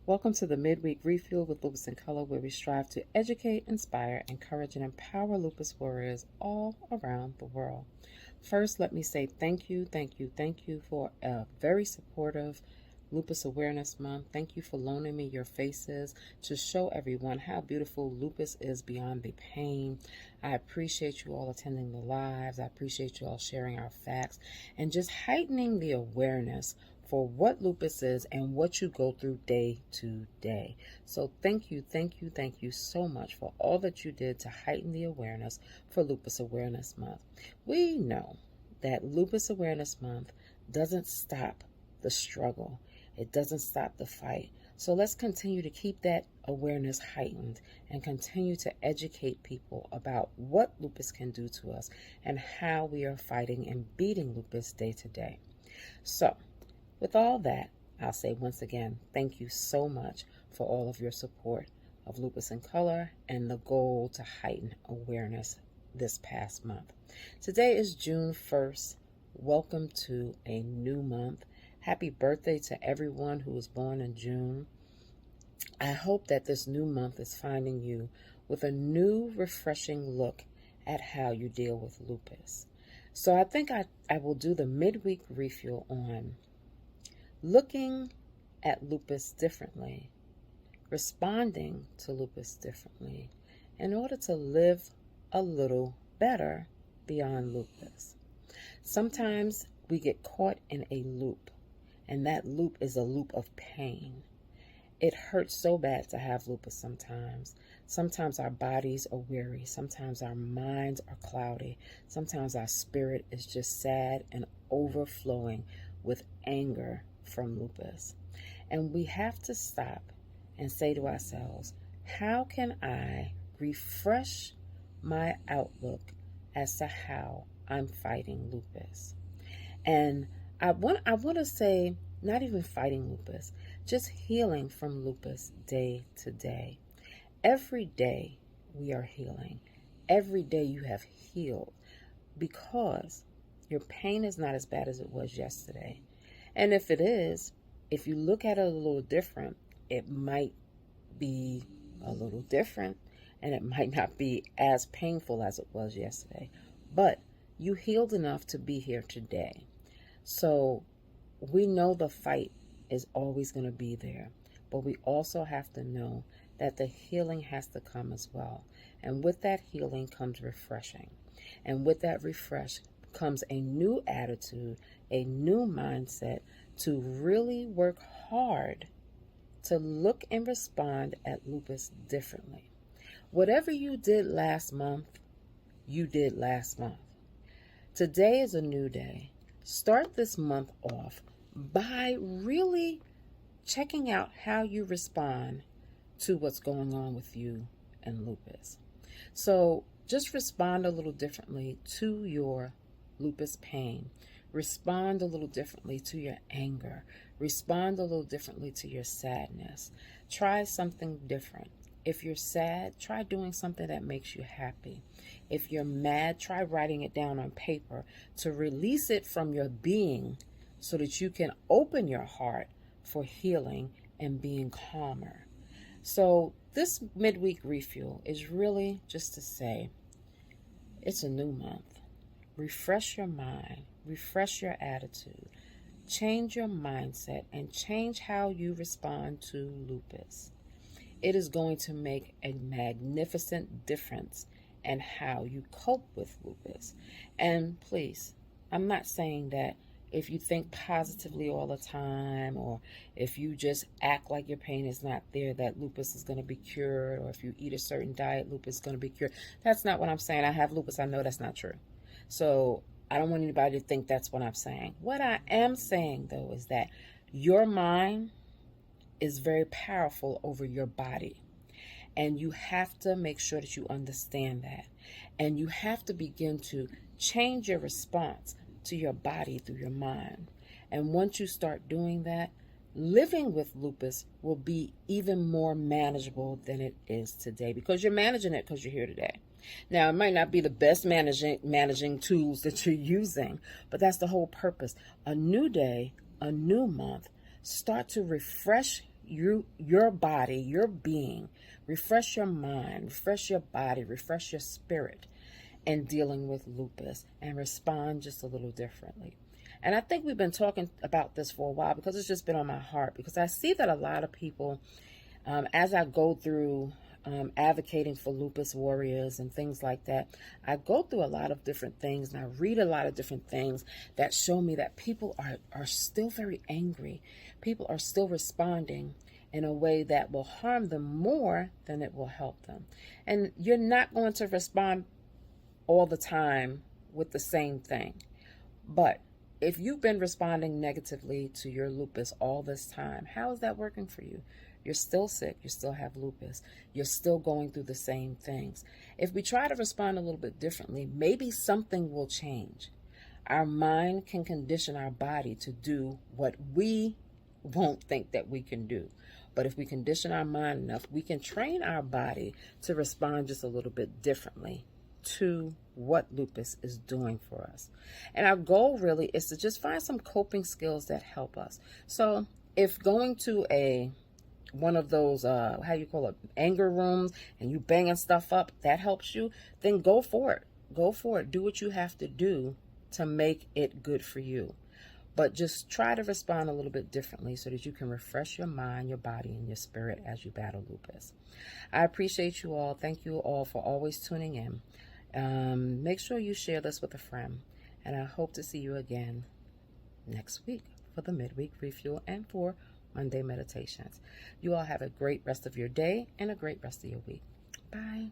Welcome to the Midweek Refuel with Lupus in Color, where we strive to educate, inspire, encourage, and empower lupus warriors all around the world. First, let me say thank you for a very supportive Lupus Awareness Month. Thank you for loaning me your faces to show everyone how beautiful lupus is beyond the pain. I appreciate you all attending the lives. I appreciate you all sharing our facts and just heightening the awareness for what lupus is and what you go through day to day. So thank you so much for all that you did to heighten the awareness for Lupus Awareness Month. We know that Lupus Awareness Month doesn't stop the struggle. It doesn't stop the fight. So let's continue to keep that awareness heightened and continue to educate people about what lupus can do to us and how we are fighting and beating lupus day to day. So with all that, I'll say once again, thank you so much for all of your support of Lupus in Color and the goal to heighten awareness this past month. Today is June 1st. Welcome to a new month. Happy birthday to everyone who was born in June. I hope that this new month is finding you with a new, refreshing look at how you deal with lupus. So I think I will do the midweek refuel on looking at lupus differently, responding to lupus differently in order to live a little better beyond lupus. Sometimes we get caught in a loop, and that loop is a loop of pain. It hurts so bad to have lupus sometimes. Sometimes our bodies are weary. Sometimes our minds are cloudy. Sometimes our spirit is just sad and overflowing with anger from lupus. And we have to stop and say to ourselves, how can I refresh my outlook as to how I'm fighting lupus? And I want to say, not even fighting lupus, just healing from lupus day to day. Every day we are healing. Every day you have healed because your pain is not as bad as it was yesterday. And if it is, if you look at it a little different, it might be a little different and it might not be as painful as it was yesterday. But you healed enough to be here today. So we know the fight is always going to be there, but we also have to know that the healing has to come as well. And with that healing comes refreshing. And with that refresh comes a new attitude, a new mindset to really work hard to look and respond at lupus differently. Whatever you did last month, you did last month. Today is a new day. Start this month off by really checking out how you respond to what's going on with you and lupus. So just respond a little differently to your lupus pain. Respond a little differently to your anger. Respond a little differently to your sadness. Try something different. If you're sad, try doing something that makes you happy. If you're mad, try writing it down on paper to release it from your being so that you can open your heart for healing and being calmer. So this midweek refuel is really just to say, it's a new month. Refresh your mind, refresh your attitude, change your mindset, and change how you respond to lupus. It is going to make a magnificent difference in how you cope with lupus. And please, I'm not saying that if you think positively all the time, or if you just act like your pain is not there, that lupus is going to be cured, or if you eat a certain diet, lupus is going to be cured. That's not what I'm saying. I have lupus. I know that's not true. So I don't want anybody to think that's what I'm saying. What I am saying, though, is that your mind is very powerful over your body. And you have to make sure that you understand that. And you have to begin to change your response to your body through your mind. And once you start doing that, living with lupus will be even more manageable than it is today, because you're managing it because you're here today. Now, it might not be the best managing tools that you're using, but that's the whole purpose. A new day, a new month. Start to refresh your body, your being, refresh your mind, refresh your body, refresh your spirit in dealing with lupus, and respond just a little differently. And I think we've been talking about this for a while because it's just been on my heart, because I see that a lot of people, as I go through advocating for lupus warriors and things like that, I go through a lot of different things and I read a lot of different things that show me that people are still very angry. People are still responding in a way that will harm them more than it will help them. And you're not going to respond all the time with the same thing. But if you've been responding negatively to your lupus all this time, how is that working for you? You're still sick. You still have lupus. You're still going through the same things. If we try to respond a little bit differently, maybe something will change. Our mind can condition our body to do what we won't think that we can do. But if we condition our mind enough, we can train our body to respond just a little bit differently to what lupus is doing for us. And our goal really is to just find some coping skills that help us. So if going to one of those how you call it, anger rooms, and you banging stuff up, that helps you, then go for it. Do what you have to do to make it good for you. But just try to respond a little bit differently so that you can refresh your mind, your body, and your spirit as you battle lupus. I appreciate you all. Thank you all for always tuning in. Make sure you share this with a friend, and I hope to see you again next week for the Midweek Refuel and for Monday Meditations. You all have a great rest of your day and a great rest of your week. Bye.